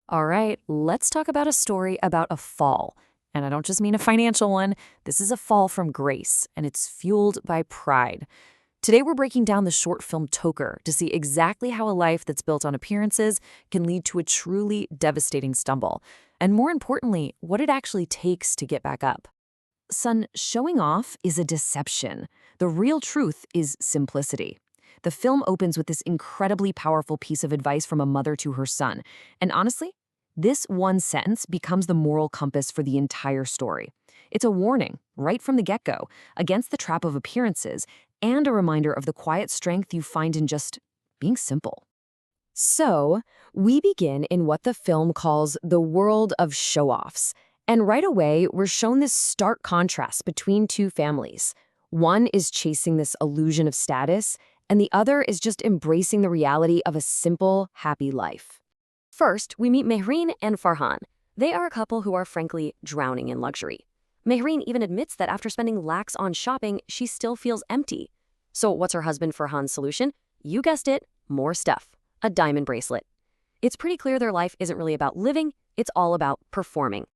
All right, let's talk about a story about a fall. And I don't just mean a financial one. This is a fall from grace, and it's fueled by pride. Today, we're breaking down the short film Thokar to see exactly how a life that's built on appearances can lead to a truly devastating stumble. And more importantly, what it actually takes to get back up. Son, showing off is a deception. The real truth is simplicity. The film opens with this incredibly powerful piece of advice from a mother to her son. And honestly, this one sentence becomes the moral compass for the entire story. It's a warning, right from the get-go, against the trap of appearances and a reminder of the quiet strength you find in just being simple. So, we begin in what the film calls the world of show-offs. And right away, we're shown this stark contrast between two families. One is chasing this illusion of status, and the other is just embracing the reality of a simple, happy life. First, we meet Mehreen and Farhan. They are a couple who are frankly drowning in luxury. Mehreen even admits that after spending lakhs on shopping, she still feels empty. So what's her husband Farhan's solution? You guessed it, more stuff. A diamond bracelet. It's pretty clear their life isn't really about living, it's all about performing.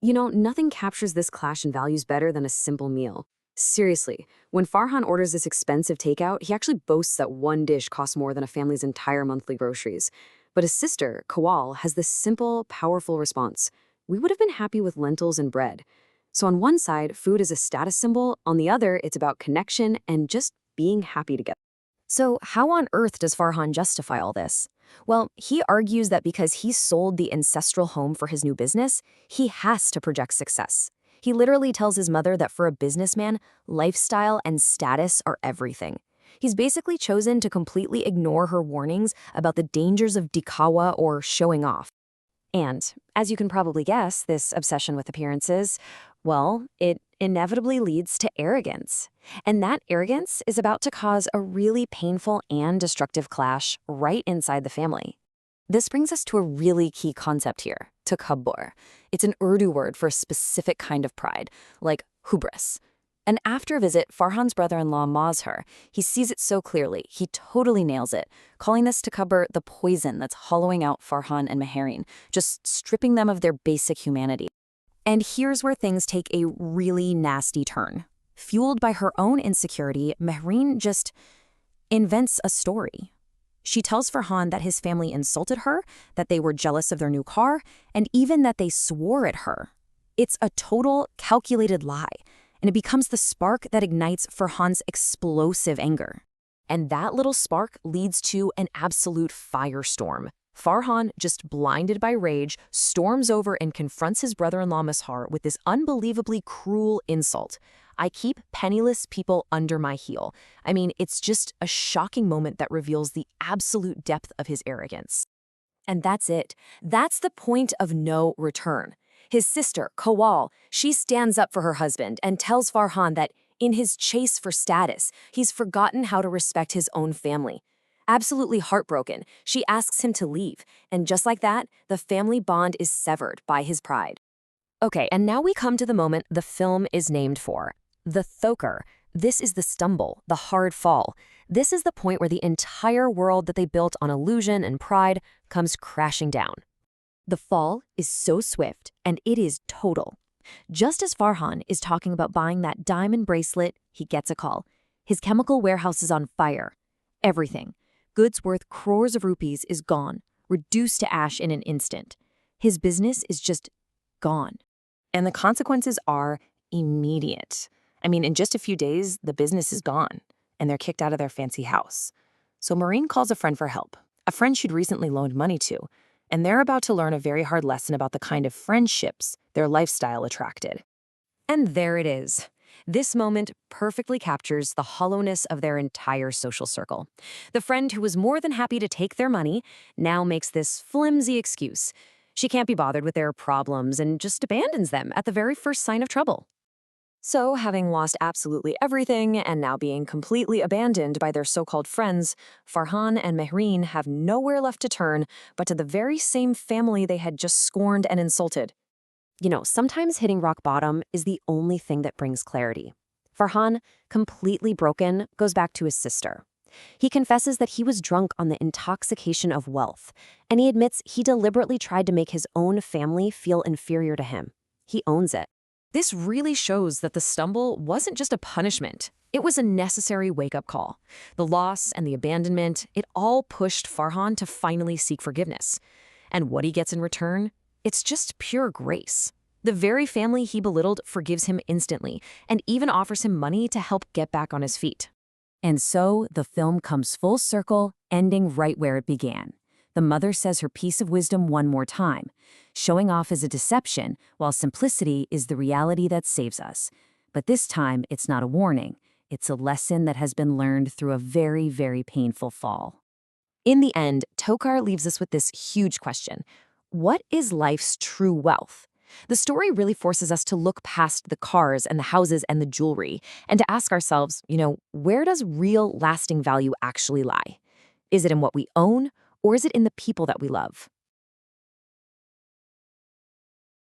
You know, nothing captures this clash in values better than a simple meal. Seriously, when Farhan orders this expensive takeout, he actually boasts that one dish costs more than a family's entire monthly groceries. But his sister, Kawal, has this simple, powerful response. We would have been happy with lentils and bread. So on one side, food is a status symbol. On the other, it's about connection and just being happy together. So how on earth does Farhan justify all this? Well, he argues that because he sold the ancestral home for his new business, he has to project success. He literally tells his mother that for a businessman, lifestyle and status are everything. He's basically chosen to completely ignore her warnings about the dangers of dikawa or showing off. And, as you can probably guess, this obsession with appearances, well, it inevitably leads to arrogance. And that arrogance is about to cause a really painful and destructive clash right inside the family. This brings us to a really key concept here, takabbur. It's an Urdu word for a specific kind of pride, like hubris. And after a visit, Farhan's brother-in-law maws her. He sees it so clearly, he totally nails it, calling this takabbur the poison that's hollowing out Farhan and Mehereen, just stripping them of their basic humanity. And here's where things take a really nasty turn. Fueled by her own insecurity, Mehereen just invents a story. She tells Farhan that his family insulted her, that they were jealous of their new car, and even that they swore at her. It's a total, calculated lie, and it becomes the spark that ignites Farhan's explosive anger. And that little spark leads to an absolute firestorm. Farhan, just blinded by rage, storms over and confronts his brother-in-law Mashar with this unbelievably cruel insult. I keep penniless people under my heel. I mean, it's just a shocking moment that reveals the absolute depth of his arrogance. And that's it. That's the point of no return. His sister, Kawal, she stands up for her husband and tells Farhan that in his chase for status, he's forgotten how to respect his own family. Absolutely heartbroken, she asks him to leave, and just like that, the family bond is severed by his pride. Okay, and now we come to the moment the film is named for. The Thokar. This is the stumble, the hard fall. This is the point where the entire world that they built on illusion and pride comes crashing down. The fall is so swift, and it is total. Just as Farhan is talking about buying that diamond bracelet, he gets a call. His chemical warehouse is on fire. Everything. Goods worth crores of rupees is gone, reduced to ash in an instant. His business is just gone. And the consequences are immediate. I mean, in just a few days, the business is gone, and they're kicked out of their fancy house. So Maureen calls a friend for help, a friend she'd recently loaned money to, and they're about to learn a very hard lesson about the kind of friendships their lifestyle attracted. And there it is. This moment perfectly captures the hollowness of their entire social circle. The friend who was more than happy to take their money now makes this flimsy excuse. She can't be bothered with their problems and just abandons them at the very first sign of trouble. So, having lost absolutely everything and now being completely abandoned by their so-called friends, Farhan and Mehreen have nowhere left to turn but to the very same family they had just scorned and insulted. You know, sometimes hitting rock bottom is the only thing that brings clarity. Farhan, completely broken, goes back to his sister. He confesses that he was drunk on the intoxication of wealth, and he admits he deliberately tried to make his own family feel inferior to him. He owns it. This really shows that the stumble wasn't just a punishment. It was a necessary wake-up call. The loss and the abandonment, it all pushed Farhan to finally seek forgiveness. And what he gets in return? It's just pure grace. The very family he belittled forgives him instantly and even offers him money to help get back on his feet. And so the film comes full circle, ending right where it began. The mother says her piece of wisdom one more time. Showing off is a deception, while simplicity is the reality that saves us. But this time, it's not a warning. It's a lesson that has been learned through a very, very painful fall. In the end, Thokar leaves us with this huge question. What is life's true wealth? The story really forces us to look past the cars and the houses and the jewelry and to ask ourselves, where does real lasting value actually lie? Is it in what we own, or is it in the people that we love?